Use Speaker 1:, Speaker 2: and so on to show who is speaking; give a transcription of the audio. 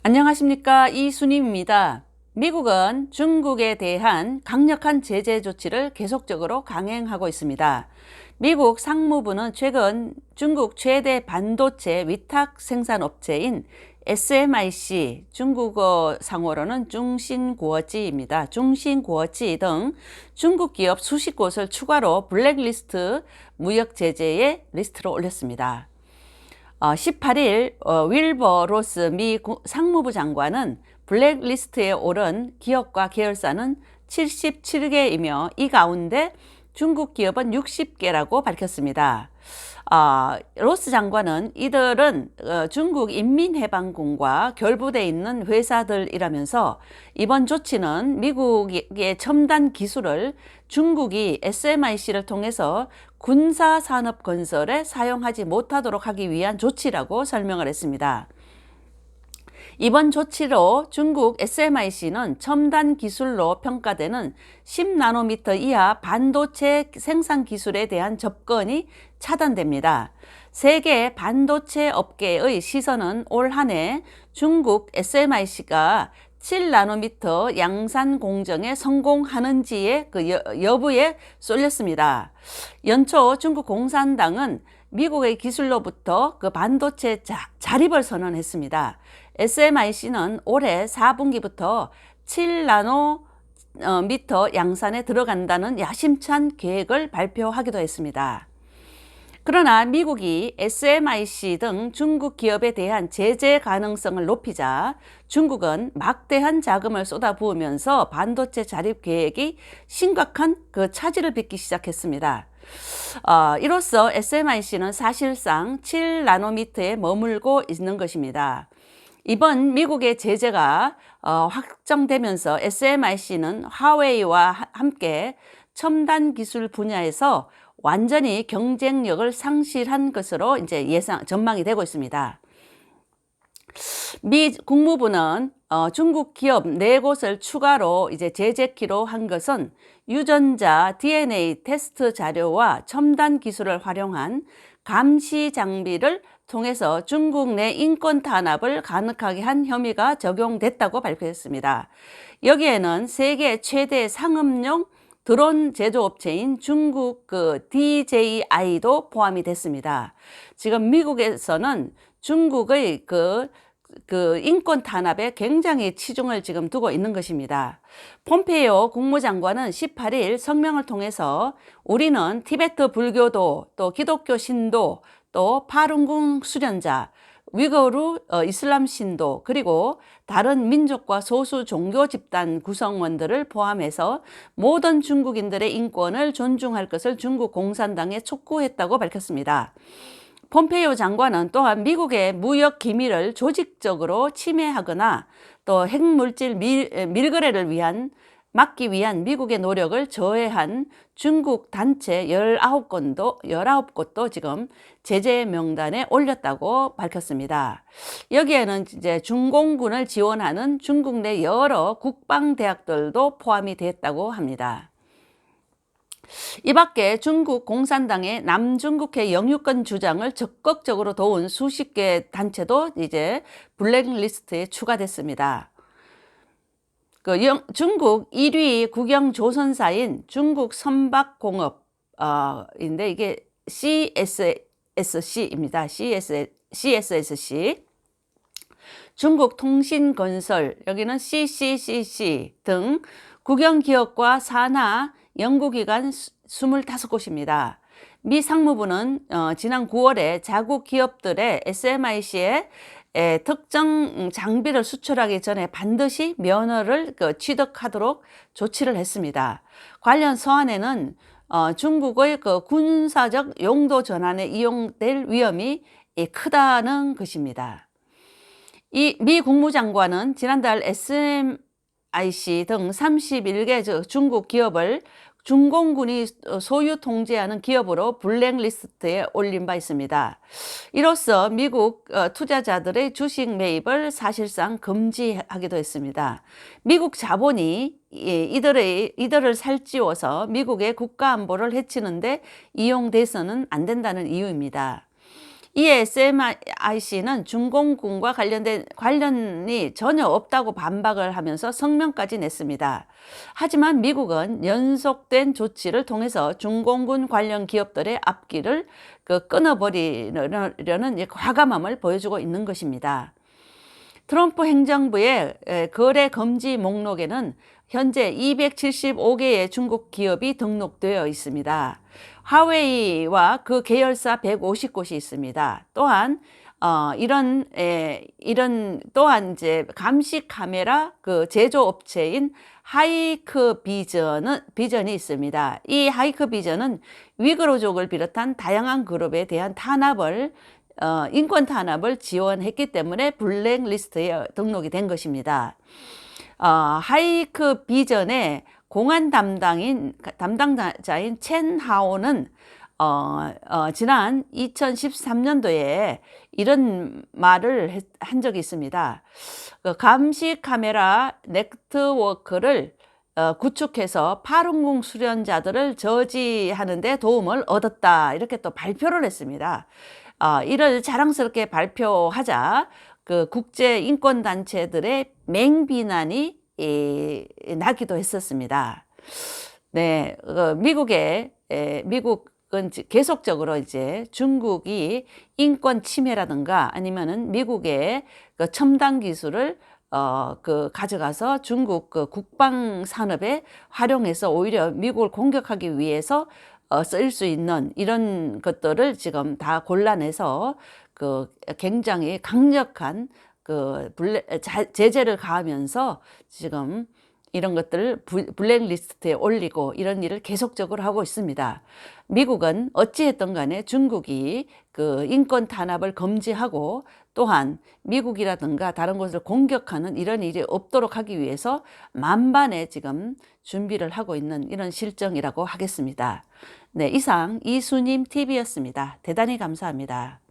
Speaker 1: 안녕하십니까, 이순임입니다. 미국은 중국에 대한 강력한 제재 조치를 계속적으로 강행하고 있습니다. 미국 상무부는 최근 중국 최대 반도체 위탁 생산업체인 SMIC, 중국어 상호로는 중신구어찌입니다. 중신구어찌 등 중국 기업 수십 곳을 추가로 블랙리스트 무역 제재의 리스트로 올렸습니다. 18일 윌버 로스 미 상무부 장관은 블랙리스트에 오른 기업과 계열사는 77개이며 이 가운데 중국 기업은 60개라고 밝혔습니다. 로스 장관은 이들은 중국 인민해방군과 결부돼 있는 회사들이라면서 이번 조치는 미국의 첨단 기술을 중국이 SMIC를 통해서 군사산업 건설에 사용하지 못하도록 하기 위한 조치라고 설명을 했습니다. 이번 조치로 중국 SMIC는 첨단 기술로 평가되는 10나노미터 이하 반도체 생산 기술에 대한 접근이 차단됩니다. 세계 반도체 업계의 시선은 올 한 해 중국 SMIC가 7나노미터 양산 공정에 성공하는지의 여부에 쏠렸습니다. 연초 중국 공산당은 미국의 기술로부터 반도체 자립을 선언했습니다. SMIC는 올해 4분기부터 7나노미터 양산에 들어간다는 야심찬 계획을 발표하기도 했습니다. 그러나 미국이 SMIC 등 중국 기업에 대한 제재 가능성을 높이자 중국은 막대한 자금을 쏟아부으면서 반도체 자립 계획이 심각한 차질을 빚기 시작했습니다. 이로써 SMIC는 사실상 7나노미터에 머물고 있는 것입니다. 이번 미국의 제재가 확정되면서 SMIC는 화웨이와 함께 첨단 기술 분야에서 완전히 경쟁력을 상실한 것으로 이제 전망이 되고 있습니다. 미 국무부는 중국 기업 4곳을 추가로 이제 제재키로 한 것은 유전자 DNA 테스트 자료와 첨단 기술을 활용한 감시 장비를 통해서 중국 내 인권 탄압을 가능하게 한 혐의가 적용됐다고 발표했습니다. 여기에는 세계 최대 상업용 드론 제조업체인 중국 DJI도 포함이 됐습니다. 지금 미국에서는 중국의 인권 탄압에 굉장히 치중을 지금 두고 있는 것입니다. 폼페이오 국무장관은 18일 성명을 통해서 우리는 티베트 불교도, 또 기독교 신도, 또 파룬궁 수련자, 위거르 이슬람 신도, 그리고 다른 민족과 소수 종교 집단 구성원들을 포함해서 모든 중국인들의 인권을 존중할 것을 중국 공산당에 촉구했다고 밝혔습니다. 폼페이오 장관은 또한 미국의 무역 기밀을 조직적으로 침해하거나 또 핵물질 밀거래를 막기 위한 미국의 노력을 저해한 중국 단체 19곳도 지금 제재 명단에 올렸다고 밝혔습니다. 여기에는 이제 중공군을 지원하는 중국 내 여러 국방대학들도 포함이 됐다고 합니다. 이 밖에 중국 공산당의 남중국해 영유권 주장을 적극적으로 도운 수십 개 단체도 이제 블랙리스트에 추가됐습니다. 중국 1위 국영조선사인 중국 선박공업인데 이게 CSSC입니다. CSSC. 중국 통신건설, 여기는 CCCC 등 국영기업과 산하 연구기관 25곳입니다. 미 상무부는 지난 9월에 자국 기업들의 SMIC에 특정 장비를 수출하기 전에 반드시 면허를 취득하도록 조치를 했습니다. 관련 서한에는 중국의 군사적 용도 전환에 이용될 위험이 크다는 것입니다. 이 미 국무장관은 지난달 SMIC 등 31개 중국 기업을 중공군이 소유 통제하는 기업으로 블랙리스트에 올린 바 있습니다. 이로써 미국 투자자들의 주식 매입을 사실상 금지하기도 했습니다. 미국 자본이 이들을 살찌워서 미국의 국가 안보를 해치는데 이용돼서는 안 된다는 이유입니다. 이 SMIC는 중공군과 관련이 전혀 없다고 반박을 하면서 성명까지 냈습니다. 하지만 미국은 연속된 조치를 통해서 중공군 관련 기업들의 앞길을 끊어버리려는 과감함을 보여주고 있는 것입니다. 트럼프 행정부의 거래 금지 목록에는 현재 275개의 중국 기업이 등록되어 있습니다. 화웨이와 그 계열사 150곳이 있습니다. 또한 이런 이제 감시 카메라 그 제조업체인 하이크 비전이 있습니다. 이 하이크 비전은 위그르족을 비롯한 다양한 그룹에 대한 인권 탄압을 지원했기 때문에 블랙리스트에 등록이 된 것입니다. 하이크 비전의 공안 담당자인 첸 하오는 지난 2013년도에 이런 말을 한 적이 있습니다. 감시 카메라 네트워크를 구축해서 파룬궁 수련자들을 저지하는 데 도움을 얻었다. 이렇게 또 발표를 했습니다. 이를 자랑스럽게 발표하자 그 국제 인권 단체들의 맹비난이 나기도 했었습니다. 네, 미국은 계속적으로 이제 중국이 인권 침해라든가 아니면은 미국의 그 첨단 기술을 가져가서 중국 국방 산업에 활용해서 오히려 미국을 공격하기 위해서 쓰일 수 있는 이런 것들을 지금 다 골라내서 굉장히 강력한 제재를 가하면서 지금 이런 것들을 블랙리스트에 올리고 이런 일을 계속적으로 하고 있습니다. 미국은 어찌했든 간에 중국이 인권 탄압을 금지하고 또한 미국이라든가 다른 곳을 공격하는 이런 일이 없도록 하기 위해서 만반의 지금 준비를 하고 있는 이런 실정이라고 하겠습니다. 네, 이상 이수님 TV였습니다. 대단히 감사합니다.